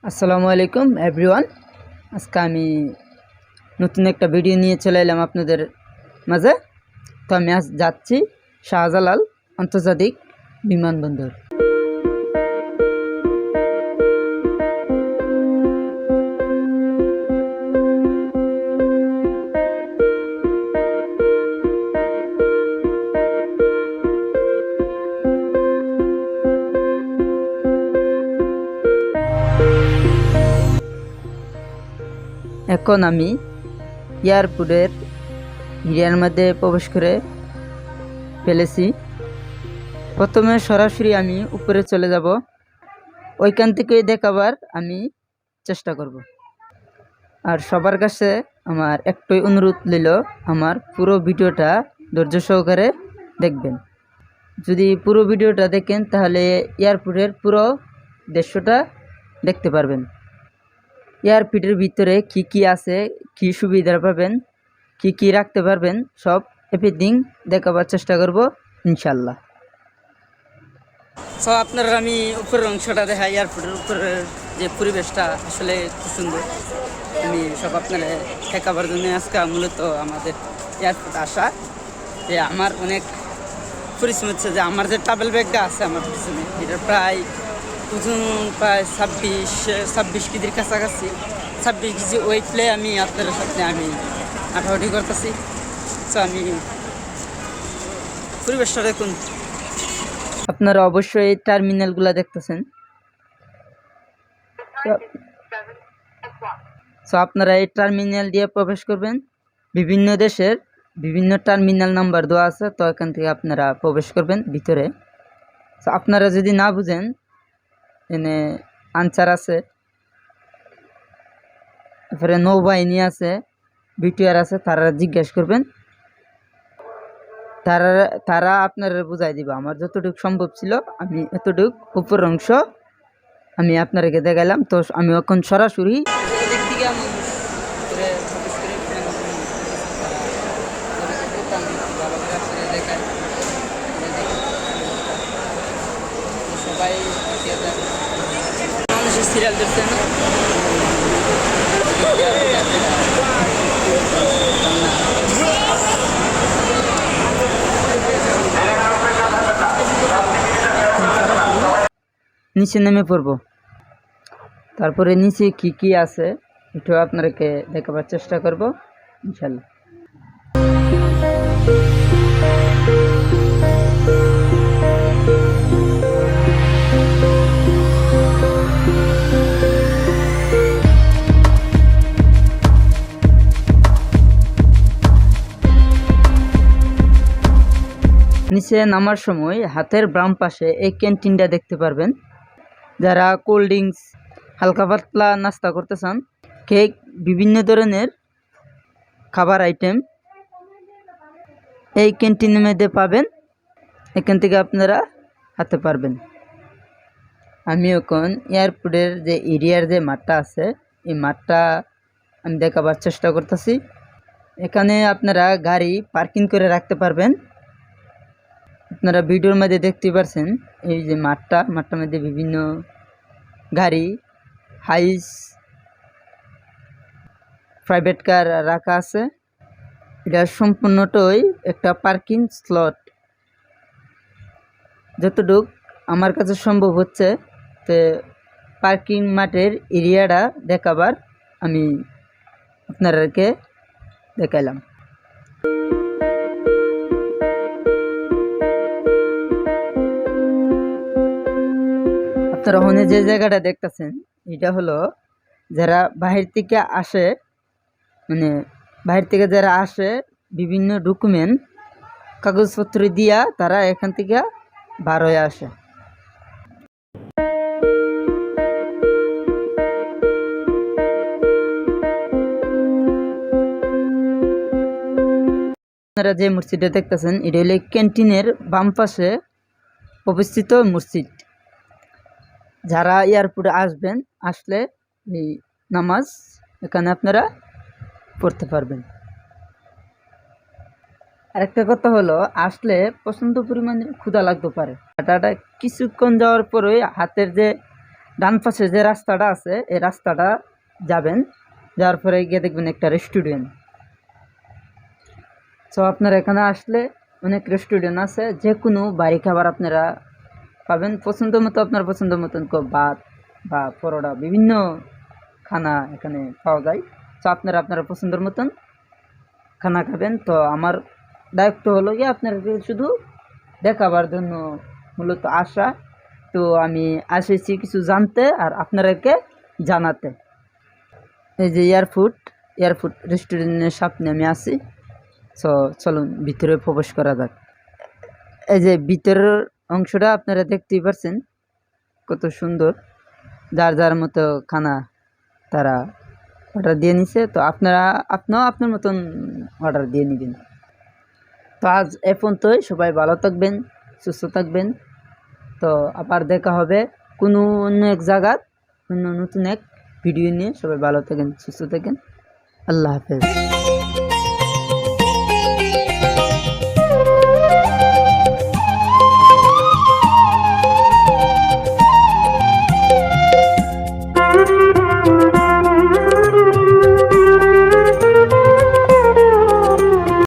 আসসালামু আলাইকুম এভরিওয়ান। আজকে আমি নতুন একটা ভিডিও নিয়ে চলে এলাম আপনাদের মাঝে। তো আমি আজ যাচ্ছি শাহজালাল আন্তর্জাতিক বিমানবন্দর। এখন আমি এয়ারপোর্টের এরিয়ার মধ্যে প্রবেশ করে ফেলেছি। প্রথমে সরাসরি আমি উপরে চলে যাব, ওইখান থেকে দেখাবার আমি চেষ্টা করব। আর সবার কাছে আমার একটাই অনুরোধ রইল, আমার পুরো ভিডিওটা ধৈর্য সহকারে দেখবেন। যদি পুরো ভিডিওটা দেখেন তাহলে এয়ারপোর্টের পুরো দৃশ্যটা দেখতে পারবেন। এয়ারপোর্টের ভিতরে কি কি আছে, কি সুবিধা পাবেন, কি কি রাখতে পারবেন, সব এভরিথিং দেখাবার চেষ্টা করব ইনশাল্লাহ। সো আপনারা আমি উপরের অংশটা দেখাই। এয়ারপোর্টের উপরের যে পরিবেশটা আসলে খুব সুন্দর। আমি সব আপনারা দেখাবার জন্য আজকে মূলত আমাদের এয়ারপোর্ট আসা। যে আমার অনেক পরিশ্রম হচ্ছে, যে আমার যে ট্রাভেল ব্যাগটা আছে আমার পিছনে, এটা প্রায় ওজন প্রায় ২৬ কেজির কাছাকাছি। ২৬ কেজি ওয়েটলে আমি আপনাদের সাথে আমি হাঁটাহাঁটি করতেছি। তো আমি পরিবেশটা দেখুন। আপনারা অবশ্যই এই টার্মিনালগুলো দেখতেছেন। তো আপনারা এই টার্মিনাল দিয়ে প্রবেশ করবেন। বিভিন্ন দেশের বিভিন্ন টার্মিনাল নাম্বার দেওয়া আছে, তো এখান থেকে আপনারা প্রবেশ করবেন ভিতরে। তো আপনারা যদি না বুঝেন, এনে আনসার আছে, তারপরে নৌবাহিনী আছে, বিটিআর আছে, তারা জিজ্ঞেস করবেন। তারা আপনারা বুঝাই দিব। আমার যতটুকু সম্ভব ছিল আমি এতটুকু উপর অংশ আমি আপনাদেরকে দেখাইলাম। তো আমি এখন সরাসরি সবাই মানুষের সিরিয়াল দেখছেন। নিচে নেমে পড়ব, তারপরে নিচে কি কি আছে এটাও আপনাদেরকে দেখাবার চেষ্টা করব ইনশাল্লাহ। নিচে নামার সময় হাতের বাম পাশে এই ক্যান্টিনটা দেখতে পারবেন। যারা কোল্ড ড্রিঙ্কস, হালকা পাতলা নাস্তা করতে চান, কেক, বিভিন্ন ধরনের খাবার আইটেম এই ক্যান্টিনের মধ্যে পাবেন। এখান থেকে আপনারা খেতে পারবেন। আমি এখন এয়ারপোর্টের যে এরিয়ার যে মাঠটা আছে, এই মাঠটা আমি দেখাবার চেষ্টা করতেছি। এখানে আপনারা গাড়ি পার্কিং করে রাখতে পারবেন। আপনারা ভিডিওর মধ্যে দেখতে পাচ্ছেন এই যে মাঠটার মধ্যে বিভিন্ন গাড়ি, হাইস, প্রাইভেট কার রাখা আছে। এটা সম্পূর্ণটাই একটা পার্কিং স্লট। যতটুক আমার কাছে সম্ভব হচ্ছে তো পার্কিং মাঠের এরিয়াটা দেখাবার আমি আপনাদেরকে দেখাইলাম। আপনারা ওখানে যে জায়গাটা দেখতেছেন, এটা হলো যারা বাহির থেকে আসে, মানে বাহির থেকে যারা আসে বিভিন্ন ডকুমেন্ট কাগজপত্র দিয়া তারা এখান থেকে বার হয়ে আসে। আপনারা যে মসজিদটা দেখতেছেন, এটা হলো ক্যান্টিনের বাম পাশে অবস্থিত মসজিদ। যারা এয়ারপোর্টে আসলে এই নামাজ এখানে আপনারা পড়তে পারবেন। আরেকটা কথা হলো, আসলে প্রচণ্ড পরিমাণে ক্ষুধা লাগতে পারে। হাঁটাটা কিছুক্ষণ যাওয়ার পরে হাতের যে ডান পাশে যে রাস্তাটা আছে এই রাস্তাটা যাবেন, যাওয়ার পরে গিয়ে দেখবেন একটা রেস্টুরেন্ট। সো আপনারা এখানে আসলে অনেক রেস্টুরেন্ট আছে, যে কোনো বাড়ি খাবার আপনারা পাবেন পছন্দ মতো, আপনার পছন্দ মতন ভাত বা পরোটা বিভিন্ন খানা এখানে পাওয়া যায়। তো আপনারা আপনার পছন্দের মতন খানা খাবেন। তো আমার দায়িত্ব হলো গিয়ে আপনাদেরকে শুধু দেখাবার জন্য মূলত আসা। তো আমি এসেছি কিছু জানতে আর আপনাদেরকে জানাতে। এই যে এয়ারফুড রেস্টুরেন্টের সামনে আমি আছি। সো চলুন ভিতরে প্রবেশ করা যাক। এই যে ভিতরের অংশটা আপনারা দেখতেই পাচ্ছেন কত সুন্দর, যার যার মতো খানা তারা অর্ডার দিয়ে নিছে। তো আপনিও আপনার মতন অর্ডার দিয়ে নেবেন। তো আজ এ পর্যন্তই, সবাই ভালো থাকবেন, সুস্থ থাকবেন। তো আবার দেখা হবে কোনো অন্য এক জায়গার অন্য নতুন এক ভিডিও নিয়ে। সবাই ভালো থাকেন, সুস্থ থাকেন, আল্লাহ হাফেজ।